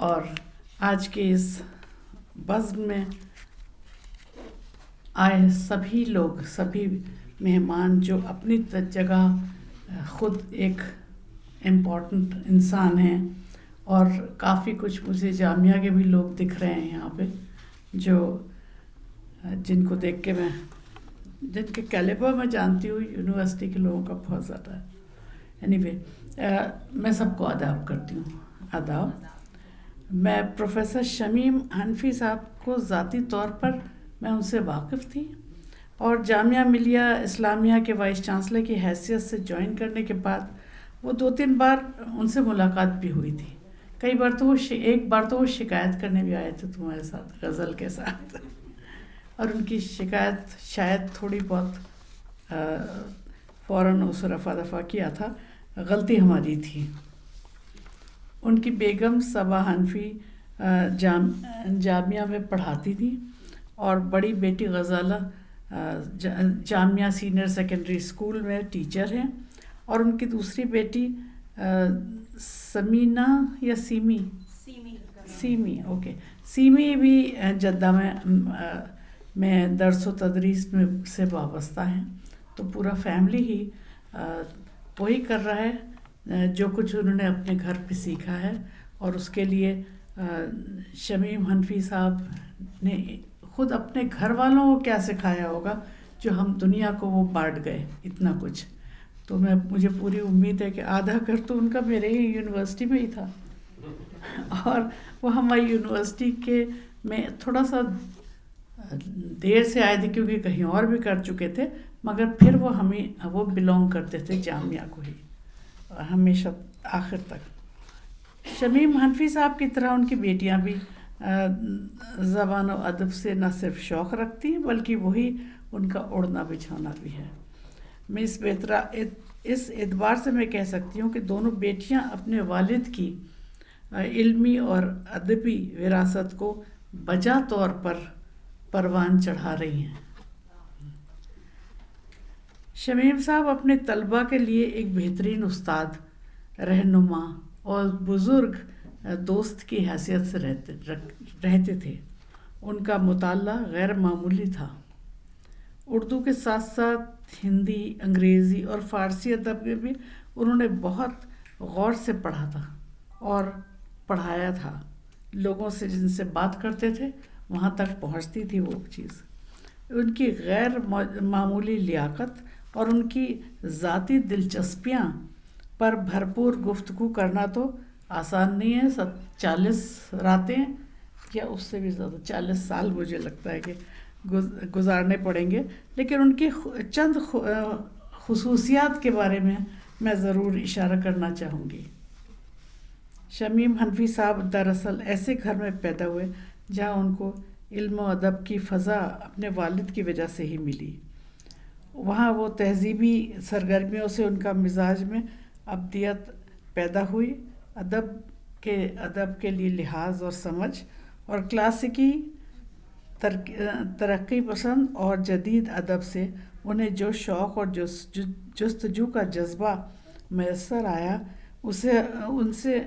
Speaker 7: اور آج کے اس بزم میں آئے سبھی لوگ، سبھی مہمان جو اپنی جگہ خود ایک امپورٹنٹ انسان ہیں، اور کافی کچھ مجھے جامعہ کے بھی لوگ دکھ رہے ہیں یہاں پہ، جو جن کو دیکھ کے جن کے کیلیبر میں جانتی ہوں یونیورسٹی کے لوگوں کا بہت زیادہ ہے. اینی میں سب کو آداب کرتی ہوں. آداب. میں پروفیسر شمیم حنفی صاحب کو ذاتی طور پر میں ان سے واقف تھی، اور جامعہ ملیہ اسلامیہ کے وائس چانسلر کی حیثیت سے جوائن کرنے کے بعد وہ 2-3 بار ان سے ملاقات بھی ہوئی تھی. کئی بار تو ایک بار تو وہ شکایت کرنے بھی آئے تھے تمہارے ساتھ، غزل کے ساتھ، اور ان کی شکایت شاید تھوڑی بہت فوراً اس رفع دفع کیا تھا، غلطی ہماری تھی. ان کی بیگم صبا حنفی جامعہ میں پڑھاتی تھی، اور بڑی بیٹی غزالہ جامعہ سینئر سیکنڈری اسکول میں ٹیچر ہیں، اور ان کی دوسری بیٹی سمینہ یا سیمی اوکے سیمی بھی جدہ میں درس و تدریس میں سے وابستہ ہیں. تو پورا فیملی ہی وہی کر رہا ہے جو کچھ انہوں نے اپنے گھر پہ سیکھا ہے، اور اس کے لیے شمیم حنفی صاحب نے خود اپنے گھر والوں کو کیا سکھایا ہوگا جو ہم دنیا کو وہ بانٹ گئے اتنا کچھ. تو مجھے پوری امید ہے کہ آدھا گھر تو ان کا میرے ہی یونیورسٹی میں ہی تھا، اور وہ ہماری یونیورسٹی کے میں تھوڑا سا دیر سے آئے تھے کیونکہ کہیں اور بھی کر چکے تھے، مگر پھر وہ بلونگ کرتے تھے جامعہ کو ہی ہمیشہ آخر تک. شمیم حنفی صاحب کی طرح ان کی بیٹیاں بھی زبان و ادب سے نہ صرف شوق رکھتی ہیں بلکہ وہی ان کا اڑنا بچھانا بھی ہے. میں اس اعتبار سے میں کہہ سکتی ہوں کہ دونوں بیٹیاں اپنے والد کی علمی اور ادبی وراثت کو بجا طور پر پروان چڑھا رہی ہیں. شمیم صاحب اپنے طلباء کے لیے ایک بہترین استاد، رہنما اور بزرگ دوست کی حیثیت سے رہتے تھے. ان کا مطالعہ غیر معمولی تھا. اردو کے ساتھ ساتھ ہندی، انگریزی اور فارسی ادب میں بھی انہوں نے بہت غور سے پڑھا تھا اور پڑھایا تھا. لوگوں سے جن سے بات کرتے تھے وہاں تک پہنچتی تھی وہ چیز. ان کی غیر معمولی لیاقت اور ان کی ذاتی دلچسپیاں پر بھرپور گفتگو کرنا تو آسان نہیں ہے. 40 راتیں یا اس سے بھی زیادہ 40 سال مجھے لگتا ہے کہ گزارنے پڑیں گے، لیکن ان کی چند خصوصیات کے بارے میں ضرور اشارہ کرنا چاہوں گی. شمیم حنفی صاحب دراصل ایسے گھر میں پیدا ہوئے جہاں ان کو علم و ادب کی فضا اپنے والد کی وجہ سے ہی ملی. وہاں وہ تہذیبی سرگرمیوں سے ان کا مزاج میں ابدیت پیدا ہوئی. ادب کے لیے لحاظ اور سمجھ، اور کلاسیکی ترقی پسند اور جدید ادب سے انہیں جو شوق اور جستجو کا جذبہ میسر آیا، ان سے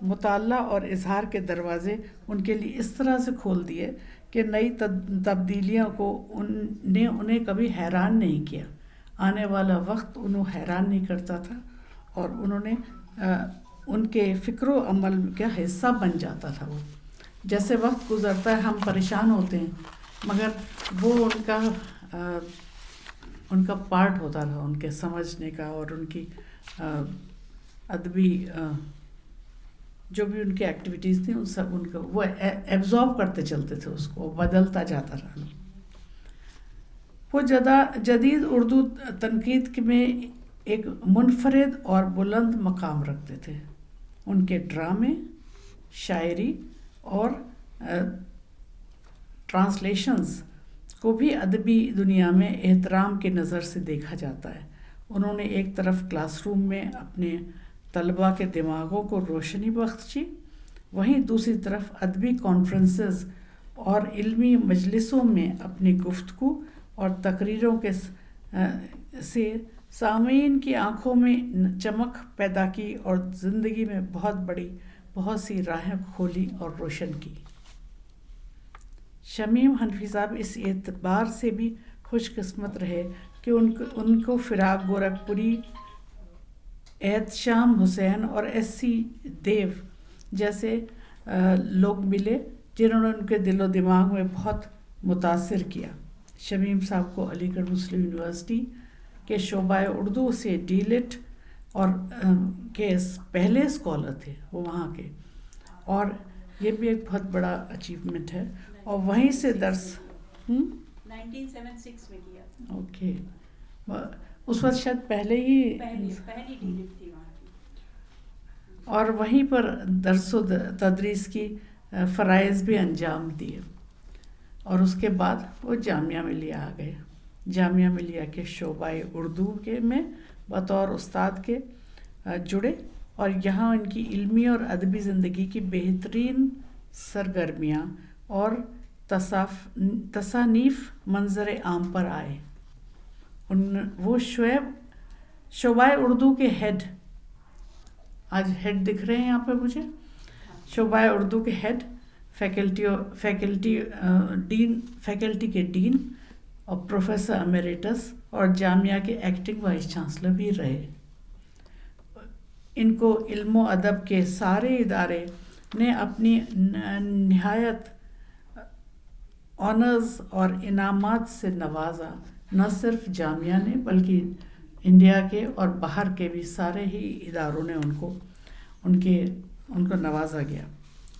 Speaker 7: مطالعہ اور اظہار کے دروازے ان کے لیے اس طرح سے کھول دیے کہ نئی تبدیلیوں کو انہیں کبھی حیران نہیں کیا. آنے والا وقت انہیں حیران نہیں کرتا تھا، اور انہوں نے ان کے فکر و عمل کا حصہ بن جاتا تھا. وہ جیسے وقت گزرتا ہے ہم پریشان ہوتے ہیں، مگر وہ ان کا پارٹ ہوتا تھا، ان کے سمجھنے کا، اور ان کی ادبی جو بھی ان کی ایکٹیویٹیز تھیں ان کو وہ ایبزارب کرتے چلتے تھے، اس کو بدلتا جاتا رہا. وہ جدید اردو تنقید میں ایک منفرد اور بلند مقام رکھتے تھے. ان کے ڈرامے، شاعری اور ٹرانسلیشنز کو بھی ادبی دنیا میں احترام کی نظر سے دیکھا جاتا ہے. انہوں نے ایک طرف کلاس روم میں اپنے طلباء کے دماغوں کو روشنی بخشی، وہیں دوسری طرف ادبی کانفرنسز اور علمی مجلسوں میں اپنی گفتگو اور تقریروں سے سامعین کی آنکھوں میں چمک پیدا کی اور زندگی میں بہت بڑی بہت سی راہیں کھولی اور روشن کی۔ شمیم حنفی صاحب اس اعتبار سے بھی خوش قسمت رہے کہ ان کو فراق گورکھپوری، احتشام حسین اور ایس سی دیو جیسے لوگ ملے جنہوں نے ان کے دل و دماغ میں بہت متاثر کیا۔ شمیم صاحب کو علی گڑھ مسلم یونیورسٹی کے شعبہ اردو سے ڈی لٹ اور کے پہلے اسکالر تھے وہ وہاں کے، اور یہ بھی ایک بہت بڑا اچیومنٹ ہے۔ اور وہیں سے درس
Speaker 8: 1976 میں کیا۔
Speaker 7: اوکے، اس وقت شاید پہلے ہی
Speaker 8: پہلی ڈی لٹ تھی وہاں کی۔
Speaker 7: اور وہیں پر درس و تدریس کی فرائض بھی انجام دیے، اور اس کے بعد وہ جامعہ ملیہ آ گئے۔ جامعہ ملیہ کے شعبہ اردو کے میں بطور استاد کے جڑے، اور یہاں ان کی علمی اور ادبی زندگی کی بہترین سرگرمیاں اور تصانیف منظر عام پر آئے۔ وہ شعبہ اردو کے ہیڈ، آج ہیڈ دکھ رہے ہیں یہاں پہ مجھے، شعبہ اردو کے ہیڈ، فیکلٹی کے ڈین اور پروفیسر ایمیریٹس، اور جامعہ کے ایکٹنگ وائس چانسلر بھی رہے۔ ان کو علم و ادب کے سارے ادارے نے اپنی نہایت آنرز اور انعامات سے نوازا۔ نہ صرف جامعہ نے بلکہ انڈیا کے اور باہر کے بھی سارے ہی اداروں نے ان کو نوازا گیا۔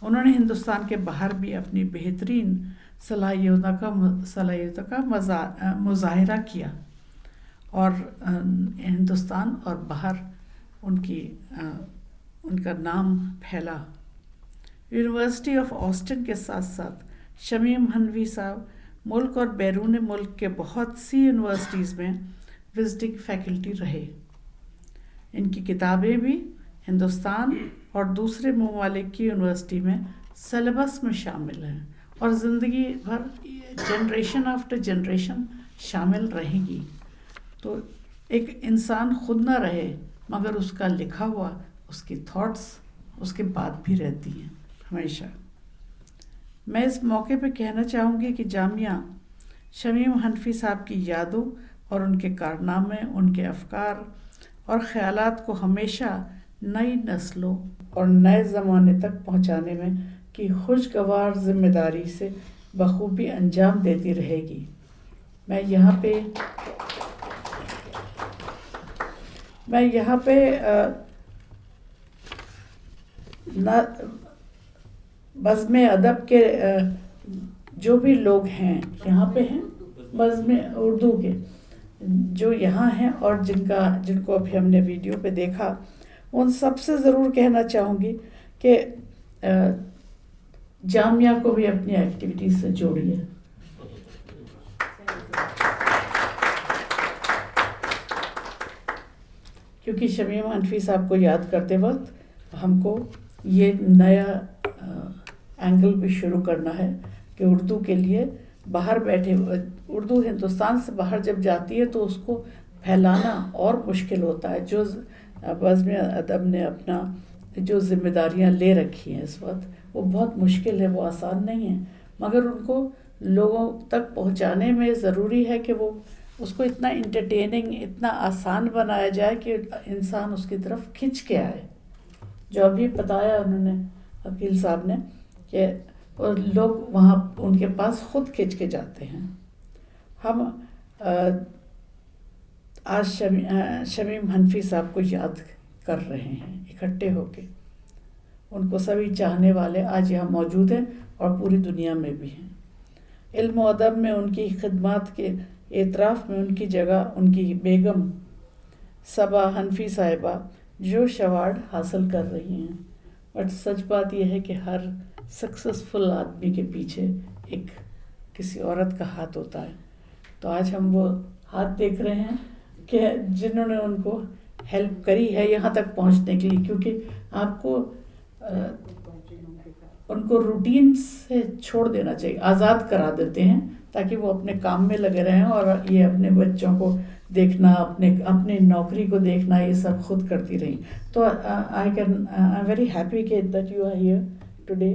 Speaker 7: انہوں نے ہندوستان کے باہر بھی اپنی بہترین صلاحیتوں کا مظاہرہ کیا، اور ہندوستان اور باہر ان کا نام پھیلا۔ یونیورسٹی آف آسٹن کے ساتھ ساتھ شمیم حنفی صاحب ملک اور بیرون ملک کے بہت سی یونیورسٹیز میں وزٹنگ فیکلٹی رہے۔ ان کی کتابیں بھی ہندوستان اور دوسرے ممالک کی یونیورسٹی میں سلیبس میں شامل ہیں، اور زندگی بھر جنریشن آفٹر جنریشن شامل رہے گی۔ تو ایک انسان خود نہ رہے مگر اس کا لکھا ہوا، اس کی تھاٹس اس کے بعد بھی رہتی ہیں ہمیشہ۔ میں اس موقع پہ کہنا چاہوں گی کہ جامعہ شمیم حنفی صاحب کی یادوں اور ان کے کارنامے، ان کے افکار اور خیالات کو ہمیشہ نئی نسلوں اور نئے زمانے تک پہنچانے میں کی خوشگوار ذمہ داری سے بخوبی انجام دیتی رہے گی۔ میں یہاں پہ بزم ادب کے جو بھی لوگ ہیں یہاں پہ ہیں، بزم اردو کے جو یہاں ہیں اور جن کو ابھی ہم نے ویڈیو پہ دیکھا، ان سب سے ضرور کہنا چاہوں گی کہ جامعہ کو بھی اپنی ایکٹیویٹیز سے جوڑیے۔ کیونکہ شمیم حنفی صاحب کو یاد کرتے وقت ہم کو یہ نیا اینگل بھی شروع کرنا ہے کہ اردو کے لیے باہر بیٹھے، اردو ہندوستان سے باہر جب جاتی ہے تو اس کو پھیلانا اور مشکل ہوتا ہے۔ جو بزم ادب نے اپنا جو ذمہ داریاں لے رکھی ہیں اس وقت، وہ بہت مشکل ہے، وہ آسان نہیں ہے، مگر ان کو لوگوں تک پہنچانے میں ضروری ہے کہ وہ اس کو اتنا انٹرٹیننگ، اتنا آسان بنایا جائے کہ انسان اس کی طرف کھنچ کے آئے۔ جو ابھی بتایا انہوں نے، وکیل صاحب نے، کہ لوگ وہاں ان کے پاس خود کھنچ کے جاتے ہیں۔ ہم آج شمیم حنفی صاحب کو یاد کر رہے ہیں اکٹھے ہو کے۔ ان کو سبھی چاہنے والے آج یہاں موجود ہیں اور پوری دنیا میں بھی ہیں۔ علم و ادب میں ان کی خدمات کے اعتراف میں ان کی جگہ ان کی بیگم صبا حنفی صاحبہ جوش ایوارڈ حاصل کر رہی ہیں۔ بٹ سچ بات یہ ہے کہ ہر سکسیسفل آدمی کے پیچھے ایک کسی عورت کا ہاتھ ہوتا ہے۔ تو آج ہم وہ ہاتھ دیکھ رہے ہیں کہ جنہوں نے ان کو ہیلپ کری ہے یہاں تک پہنچنے کے لیے، کیونکہ آپ کو ان کو روٹین سے چھوڑ دینا چاہیے، آزاد کرا دیتے ہیں تاکہ وہ اپنے کام میں لگے رہیں اور یہ اپنے بچوں کو دیکھنا, اپنے نوکری کو دیکھنا, یہ سب خود کرتی رہی. تو آئی ایم ویری ہیپی کہ that you are here today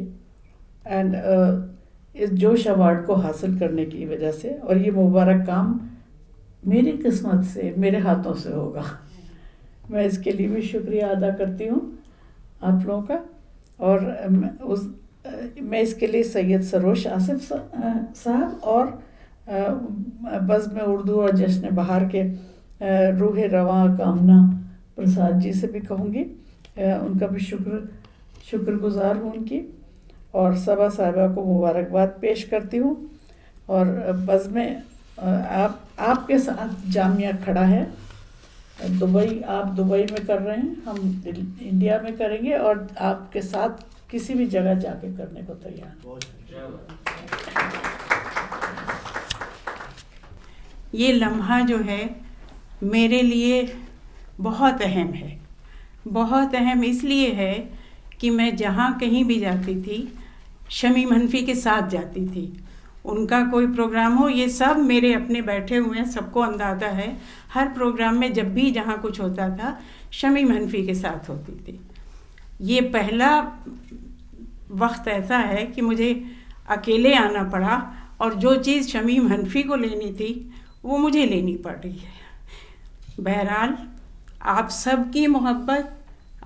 Speaker 7: and اس جوش ایوارڈ کو حاصل کرنے کی وجہ سے, اور یہ مبارک کام میری قسمت سے, میرے ہاتھوں سے ہوگا. میں اس کے لیے بھی شکریہ ادا کرتی ہوں آپ لوگوں کا. اور میں اس کے لیے سید سروش آصف صاحب اور بزم اردو اور جشن بہار کے روح رواں کامنا پرساد جی سے بھی کہوں گی, ان کا بھی شکر گزار ہوں ان کی, اور صبا صاحبہ کو مبارکباد پیش کرتی ہوں. اور بزم آپ کے ساتھ جامعہ کھڑا ہے. دبئی, آپ دبئی میں کر رہے ہیں, ہم انڈیا میں کریں گے, اور آپ کے ساتھ کسی بھی جگہ جا کے کرنے کو تیار ہیں.
Speaker 8: یہ لمحہ جو ہے میرے لیے بہت اہم ہے. بہت اہم اس لیے ہے کہ میں جہاں کہیں بھی جاتی تھی شمیم حنفی کے ساتھ جاتی تھی. ان کا کوئی پروگرام ہو, یہ سب میرے اپنے بیٹھے ہوئے ہیں, سب کو اندازہ ہے. ہر پروگرام میں جب بھی جہاں کچھ ہوتا تھا شمیم حنفی کے ساتھ ہوتی تھی. یہ پہلا وقت ایسا ہے کہ مجھے اکیلے آنا پڑا, اور جو چیز شمیم حنفی کو لینی تھی وہ مجھے لینی پڑ رہی ہے. بہرحال آپ سب کی محبت,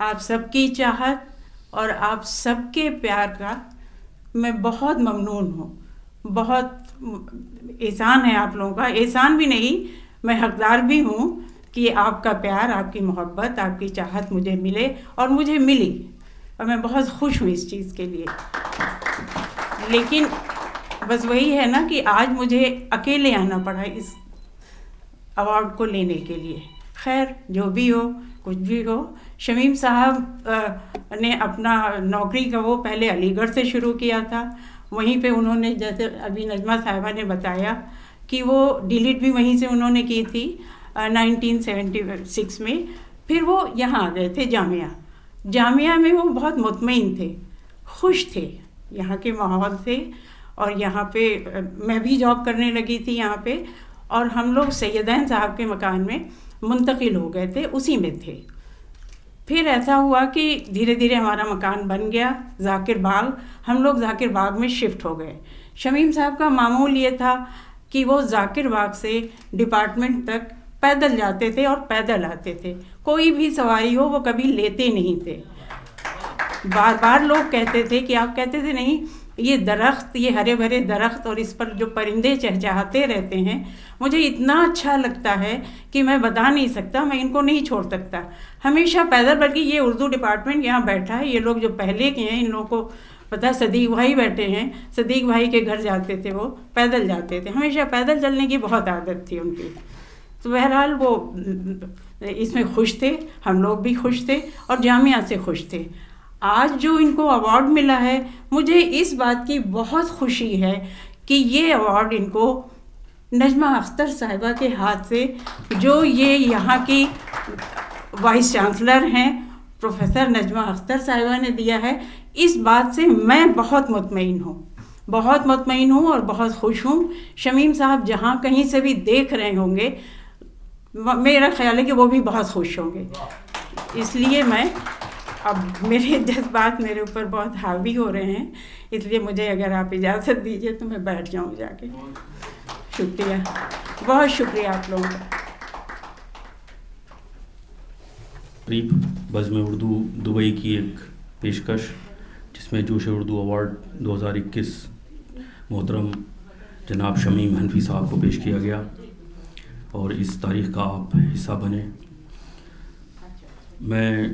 Speaker 8: آپ سب کی چاہت اور آپ سب کے پیار کا میں بہت ممنون ہوں. بہت احسان ہے آپ لوگوں کا. احسان بھی نہیں, میں حقدار بھی ہوں کہ آپ کا پیار, آپ کی محبت, آپ کی چاہت مجھے ملے, اور مجھے ملی, اور میں بہت خوش ہوں اس چیز کے لیے. لیکن بس وہی ہے نا کہ آج مجھے اکیلے آنا پڑا اس ایوارڈ کو لینے کے لیے. خیر جو بھی ہو, کچھ بھی ہو, شمیم صاحب نے اپنا نوکری کا وہ پہلے علی گڑھ سے شروع کیا تھا. وہیں پہ انہوں نے, جیسے ابھی نجمہ صاحبہ نے بتایا کہ وہ ڈیلیٹ بھی وہیں سے انہوں نے کی تھی 1976 میں. پھر وہ یہاں آ گئے تھے جامعہ میں. وہ بہت مطمئن تھے, خوش تھے یہاں کے ماحول سے, اور یہاں پہ میں بھی جاب کرنے لگی تھی یہاں پہ, اور ہم لوگ سیدین صاحب کے مکان میں منتقل ہو گئے تھے, اسی میں تھے. پھر ایسا ہوا کہ دھیرے دھیرے ہمارا مکان بن گیا ذاکر باغ, ہم لوگ ذاکر باغ میں شفٹ ہو گئے. شمیم صاحب کا معمول یہ تھا کہ وہ ذاکر باغ سے ڈپارٹمنٹ تک پیدل جاتے تھے اور پیدل آتے تھے. کوئی بھی سواری ہو وہ کبھی لیتے نہیں تھے. بار بار لوگ کہتے تھے کہ آپ کہتے تھے نہیں, یہ درخت, یہ ہرے بھرے درخت اور اس پر جو پرندے چہچہاتے رہتے ہیں, مجھے اتنا اچھا لگتا ہے کہ میں بتا نہیں سکتا, میں ان کو نہیں چھوڑ سکتا. ہمیشہ پیدل, بلکہ یہ اردو ڈپارٹمنٹ یہاں بیٹھا ہے, یہ لوگ جو پہلے کے ہیں ان لوگوں کو پتہ ہے, صدیق بھائی بیٹھے ہیں, صدیق بھائی کے گھر جاتے تھے, وہ پیدل جاتے تھے, ہمیشہ پیدل چلنے کی بہت عادت تھی ان کی. تو بہرحال وہ اس میں خوش تھے, ہم لوگ بھی خوش تھے, اور جامعہ سے خوش تھے. آج جو ان کو ایوارڈ ملا ہے, مجھے اس بات کی بہت خوشی ہے کہ یہ ایوارڈ ان کو نجمہ اختر صاحبہ کے ہاتھ سے, جو یہ یہاں کی وائس چانسلر ہیں, پروفیسر نجمہ اختر صاحبہ نے دیا ہے. اس بات سے میں بہت مطمئن ہوں, بہت مطمئن ہوں اور بہت خوش ہوں. شمیم صاحب جہاں کہیں سے بھی دیکھ رہے ہوں گے, میرا خیال ہے کہ وہ بھی بہت خوش ہوں گے. اس لیے میں, اب میرے جذبات میرے اوپر بہت حاوی ہو رہے ہیں, اس لیے مجھے اگر آپ اجازت دیجیے تو میں بیٹھ جاؤں جا کے. شکریہ, بہت شکریہ آپ لوگوں کا.
Speaker 1: بزم اردو دبئی کی ایک پیشکش جس میں جوش اردو ایوارڈ 2021 محترم جناب شمیم حنفی صاحب کو پیش کیا گیا, اور اس تاریخ کا آپ حصہ بنے. میں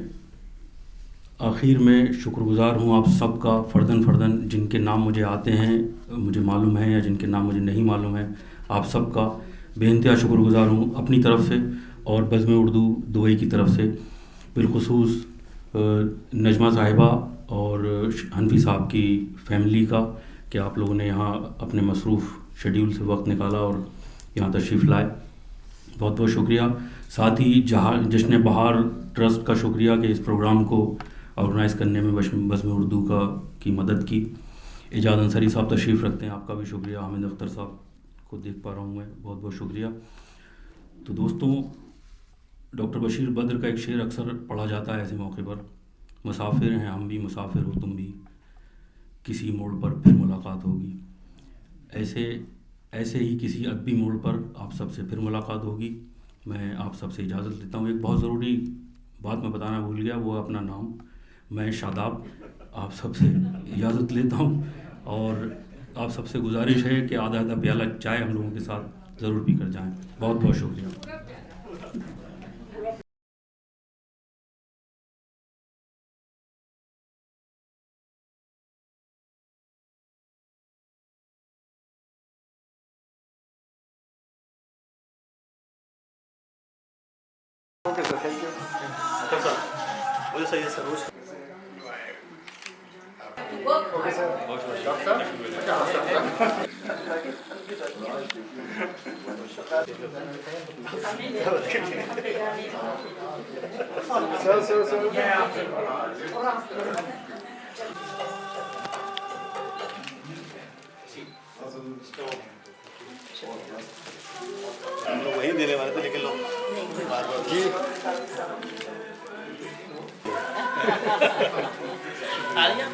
Speaker 1: آخر میں شکر گزار ہوں آپ سب کا, فرداً جن کے نام مجھے آتے ہیں, مجھے معلوم ہے, یا جن کے نام مجھے نہیں معلوم ہے, آپ سب کا بے انتہا شکر گزار ہوں اپنی طرف سے اور بزم اردو دبئی کی طرف سے, بالخصوص نجمہ صاحبہ اور حنفی صاحب کی فیملی کا, کہ آپ لوگوں نے یہاں اپنے مصروف شیڈیول سے وقت نکالا اور یہاں تشریف لائے. بہت بہت شکریہ. ساتھ ہی جشن بہار ٹرسٹ کا شکریہ کہ اس پروگرام کو آرگنائز کرنے میں بزم اردو کی مدد کی. اعجاز انصاری صاحب تشریف رکھتے ہیں, آپ کا بھی شکریہ. حامد اختر صاحب کو دیکھ پا رہا ہوں میں, بہت بہت شکریہ. تو دوستوں، ڈاکٹر بشیر بدر کا ایک شعر اکثر پڑھا جاتا ہے ایسے موقع پر: مسافر ہیں ہم بھی، مسافر ہو تم بھی، کسی موڑ پر پھر ملاقات ہوگی. ایسے ہی کسی ادبی موڑ پر آپ سب سے پھر ملاقات ہوگی. میں آپ سب سے اجازت لیتا ہوں. ایک بہت ضروری بات میں بتانا بھول گیا، وہ اپنا نام. میں شاداب آپ سب سے اجازت لیتا ہوں، اور آپ سب سے گزارش ہے کہ آدھا پیالہ چائے ہم لوگوں کے ساتھ ضرور پی کر جائیں. بہت بہت شکریہ.
Speaker 2: مجھے صحیح ہے سروج. ہم لوگ وہیں دینے والے تھے لیکن لوگ بار بار جی
Speaker 5: آئیے.